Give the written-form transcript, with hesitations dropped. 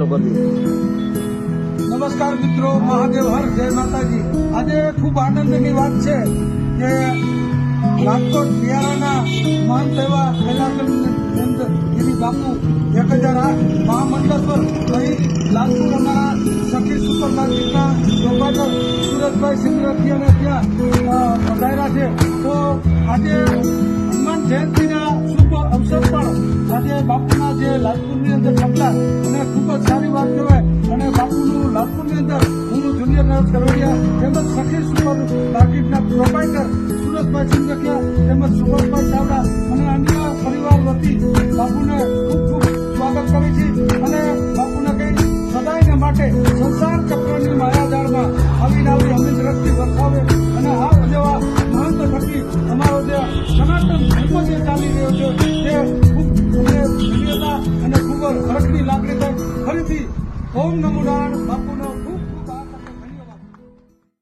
વ્યક્ત કરવી. નમસ્કાર મિત્રો, મહાદેવ હર, જય માતાજી. આજે ખૂબ આનંદની વાત છે કે રાજકોટ બિયારાના મહંત એવા કૈલાસગીરી બાપુ 1008 મહામંડલેશ્વર અહીં લાલપુર અમારા સખી સુપર માર્કેટના પ્રોપાઇટર સુરજભાઈ સિંગરથિયાને ત્યાં પધાર્યા છે. તો આજે હનુમાન જયંતિના શુભ અવસર પણ આજે બાપુના જે લાલપુરની અંદર પગલા અને ખૂબ જ સારી વાત કહેવાય. અને બાપુનું લાલપુરની અંદર હું જુનિયર નર્સ કરોડિયા તેમજ સખી સુપર માર્કેટના પ્રોપાઇટર સુરજભાઈ સિંગરથિયા તેમજ સુભાષભાઈ ચાવડા અને અન્ય પરિવાર વતી બાપુને ખૂબ ખૂબ સ્વાગત કરી છે. અને બાપુને કંઈ સદાયને માટે સંસાર ચક્રની માયાજાળમાં આવી અમિત રસ્તી વરસાવે અને આ જેવા મહંત થકી અમારો જે સનાતન ધર્મ જે ચાલી રહ્યો છે તે ખૂબ પ્રિયતા અને ખૂબ હર્ષની લાગણી થાય. ફરીથી ઓમ નમો નારાયણ બાપુનો